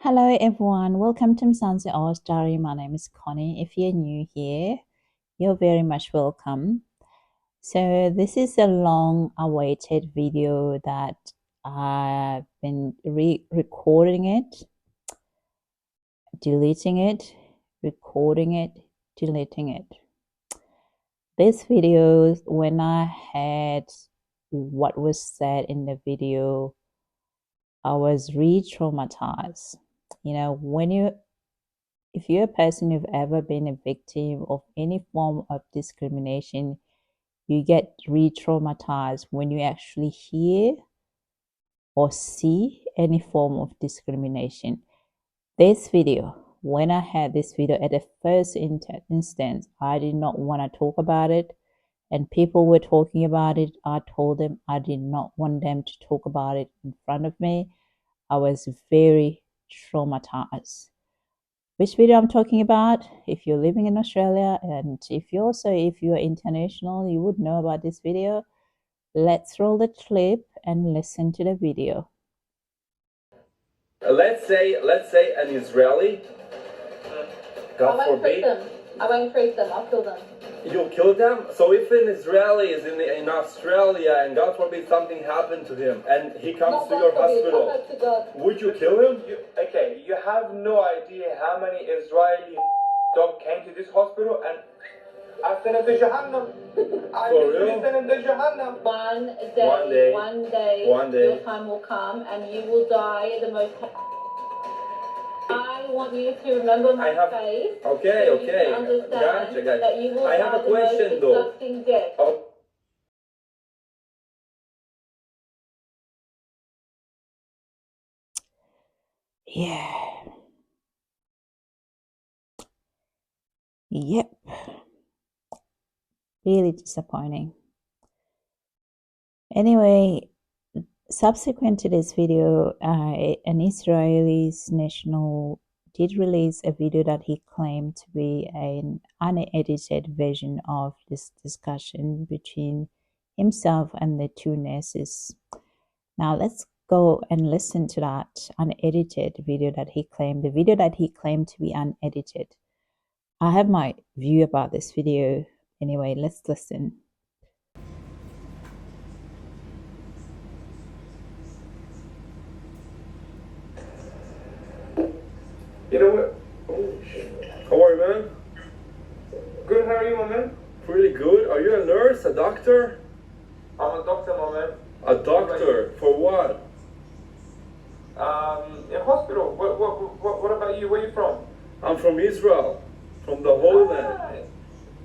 Hello everyone, welcome to MzansiOz Diary. My name is Connie. If you're new here, you're very much welcome. So this is a long-awaited video that I've been recording it, deleting it, recording it, deleting it. This video, when I had what was said in the video, I was re-traumatized. You know, if you're a person who've ever been a victim of any form of discrimination, you get re-traumatized when you actually hear or see any form of discrimination. This video, when I had this video at the first instance, I did not want to talk about it, and people were talking about it. I told them I did not want them to talk about it in front of me. I was very traumatized. Which video I'm talking about? If you're living in Australia, and if you're international, you would know about this video. Let's roll the clip and listen to the video. Let's say an Israeli, God forbid. I won't treat them. I'll kill them. You'll kill them? So if an Israeli is in Australia and God forbid something happened to him and he comes to your hospital, would you kill him? You have no idea how many Israeli dog came to this hospital and I sent him to Jahannam. For real? Sent him to Jahannam. One day, your time will come and you will die the most. I want you to remember my face. Okay. Gotcha. That you will I have a question though. Oh. Yeah. Yep. Really disappointing. Anyway, subsequent to this video, an Israeli national did release a video that he claimed to be an unedited version of this discussion between himself and the two nurses. Now let's go and listen to that unedited video that he claimed, the video that he claimed to be unedited. I have my view about this video. Anyway, let's listen. You know what? How are you, man? Good, how are you, my man? Pretty good. Are you a nurse, a doctor? I'm a doctor, my man. A doctor? For what? In hospital. What about you? Where are you from? I'm from Israel, from the Holy Land.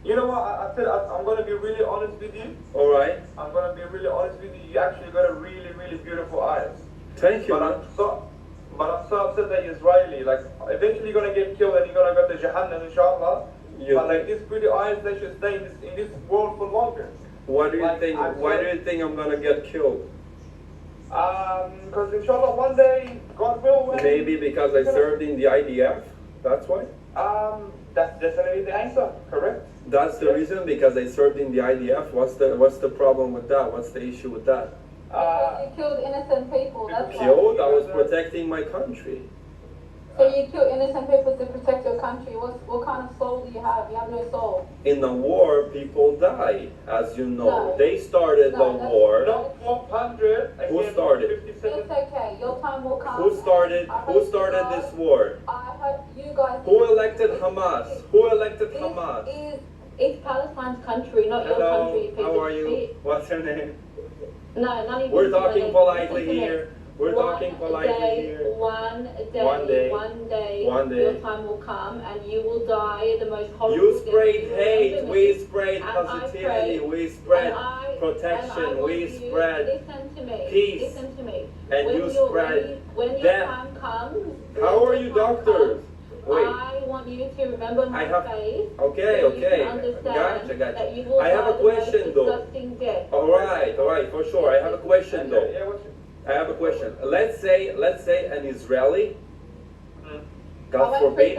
You know what? I said I'm going to be really honest with you. All right. I'm going to be really honest with you. You actually got a really, really beautiful eyes. Thank you. But I'm so upset that you're Israeli. Like, eventually you're going to get killed and you're going to go to Jahannam, inshallah. But like, these pretty eyes, they should stay in this world for longer. Why do you think? Why do you think I'm going to get killed? Because inshallah one day, God will. Maybe because I served in the IDF. That's why. That's definitely the answer. Correct. That's the reason, because I served in the IDF. What's the problem with that? What's the issue with that? You killed innocent people. That's Killed? why. I was protecting my country. So you kill innocent people to protect your country. What kind of soul do you have? You have no soul. In the war, people die, as you know. No. They started the war. Not 400. Who started? It's okay. Your time will come. Who started this war? I hope you guys. Who elected Hamas? Who elected Hamas? It's Palestine's country, not your country. Hello, how are you? What's your name? No, none of you. We're talking politely here. We're talking politely here. One day, your time will come and you will die the most horrible. You sprayed death. hate, we sprayed positivity, we spread protection, we spread listen to me, peace, listen to me. and you spread when your death. time comes. How are you doctors? Wait. I want you to remember my face. Okay. Gotcha. I have a question though. Alright, for sure. I have a question though. I have a question. Let's say an Israeli, God forbid.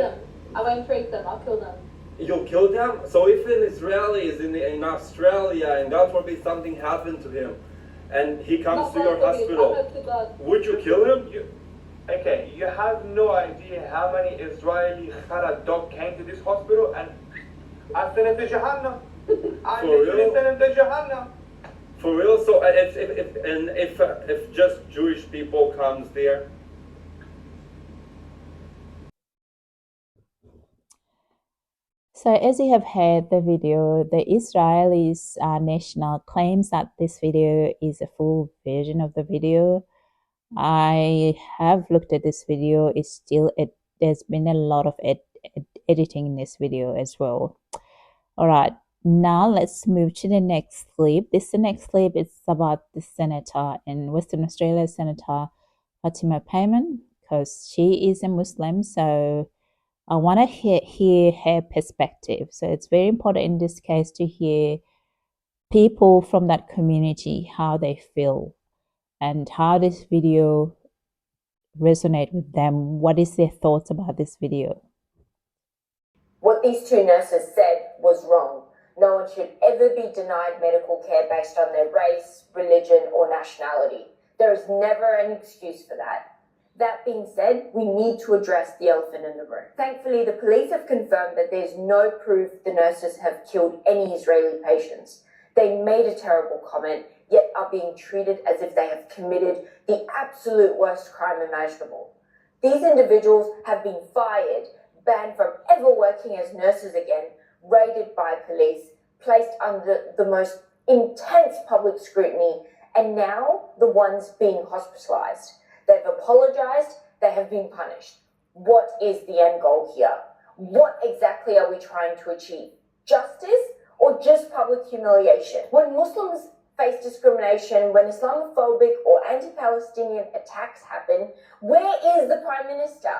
I won't treat them. I'll kill them. You'll kill them? So if an Israeli is in Australia and God forbid something happened to him and he comes to your hospital, would you kill him? Okay, you have no idea how many Israeli Kharat dog came to this hospital and I sent him to Jahannam. I literally sent him to Jahannam. For real? So if just Jewish people comes there? So as you have heard the video, the Israelis national claims that this video is a full version of the video. I have looked at this video. There's been a lot of editing in this video as well. All right, now let's move to the next clip. The next clip is about the senator in Western Australia, Senator Fatima Payman, because she is a Muslim. So I want to hear her perspective. So it's very important in this case to hear people from that community, how they feel and how this video resonate with them. What is their thoughts about this video? What these two nurses said was wrong. No one should ever be denied medical care based on their race, religion, or nationality. There is never an excuse for that. That being said, we need to address the elephant in the room. Thankfully, the police have confirmed that there's no proof the nurses have killed any Israeli patients. They made a terrible comment, yet are being treated as if they have committed the absolute worst crime imaginable. These individuals have been fired, banned from ever working as nurses again, raided by police, placed under the most intense public scrutiny, and now the ones being hospitalized. They've apologized, they have been punished. What is the end goal here? What exactly are we trying to achieve? Justice or just public humiliation? When Muslims face discrimination, when Islamophobic or anti-Palestinian attacks happen, where is the Prime Minister?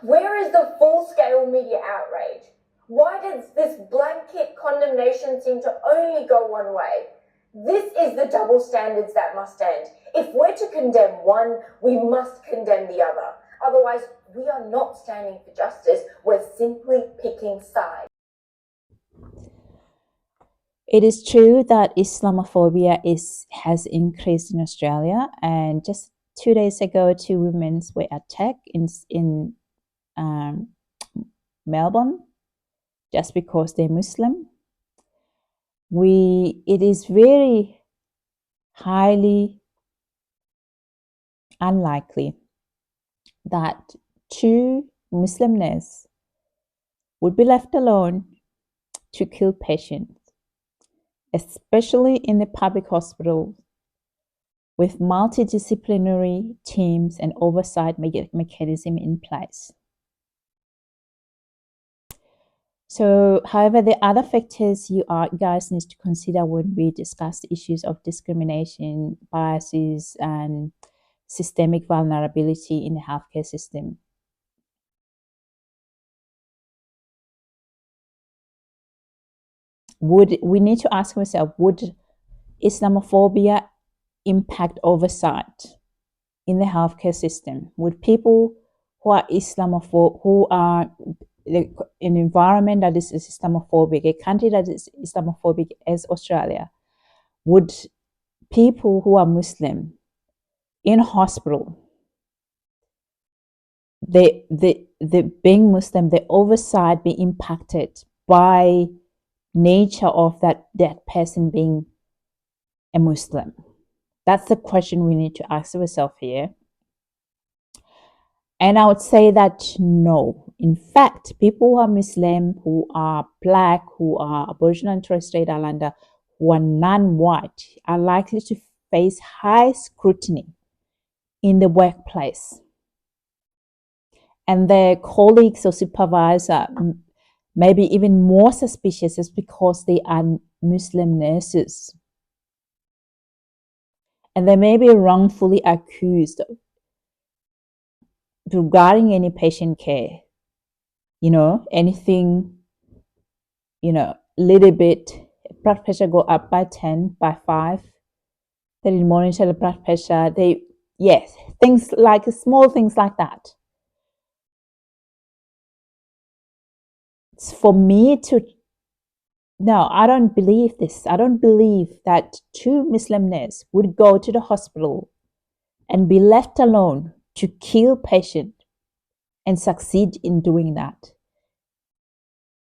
Where is the full-scale media outrage? Why does this blanket condemnation seem to only go one way? This is the double standards that must end. If we're to condemn one, we must condemn the other. Otherwise, we are not standing for justice. We're simply picking sides. It is true that Islamophobia has increased in Australia, and just 2 days ago, 2 women were attacked in Melbourne just because they're Muslim. It is very highly unlikely that 2 Muslim nurses would be left alone to kill patients, especially in the public hospital with multidisciplinary teams and oversight mechanism in place. So, however, the other factors you guys need to consider when we discuss issues of discrimination, biases, and systemic vulnerability in the healthcare system. We need to ask ourselves, would Islamophobia impact oversight in the healthcare system? Would people who are Islamophobic, who are an environment that is Islamophobic, a country that is Islamophobic as Australia, would people who are Muslim in hospital, the being Muslim, the oversight be impacted by nature of that person being a Muslim? That's the question we need to ask ourselves here. And I would say that no. In fact, people who are Muslim, who are Black, who are Aboriginal and Torres Strait Islander, who are non-white, are likely to face high scrutiny in the workplace. And their colleagues or supervisor may be even more suspicious just because they are Muslim nurses. And they may be wrongfully accused regarding any patient care, anything, little bit, blood pressure go up by 10, by 5, they didn't monitor the blood pressure, things like, small things like that. It's for me no, I don't believe this. I don't believe that 2 Muslim nurses would go to the hospital and be left alone to kill patient and succeed in doing that.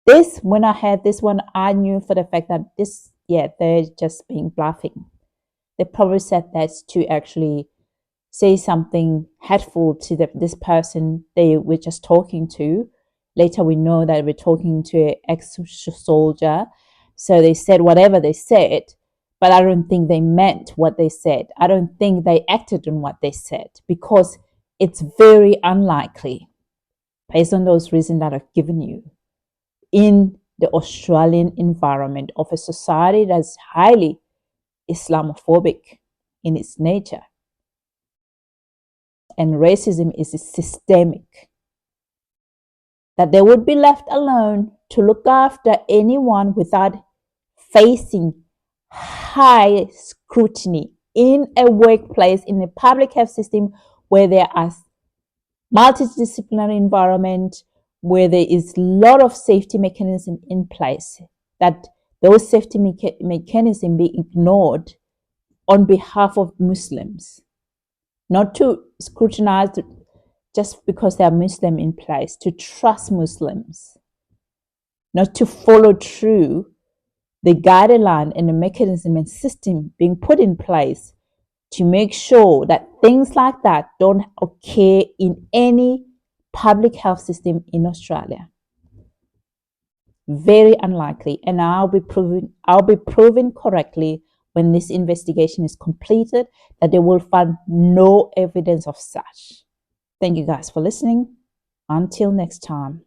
This, when I had this one, I knew for the fact that this, yeah, they're just being bluffing. They probably said that to actually say something hateful to this person they were just talking to. Later we know that we're talking to an ex-soldier. So they said whatever they said, but I don't think they meant what they said. I don't think they acted on what they said, because it's very unlikely, based on those reasons that I've given you, in the Australian environment of a society that's highly Islamophobic in its nature, and racism is systemic, that they would be left alone to look after anyone without facing high scrutiny in a workplace, in a public health system where there are multidisciplinary environment, where there is a lot of safety mechanism in place, that those safety mechanisms be ignored on behalf of Muslims, not to scrutinize just because they are Muslim in place, to trust Muslims, not to follow through the guideline and the mechanism and system being put in place to make sure that things like that don't occur in any public health system in Australia. Very unlikely, and I'll be proven correctly when this investigation is completed that they will find no evidence of such. Thank you guys for listening. Until next time.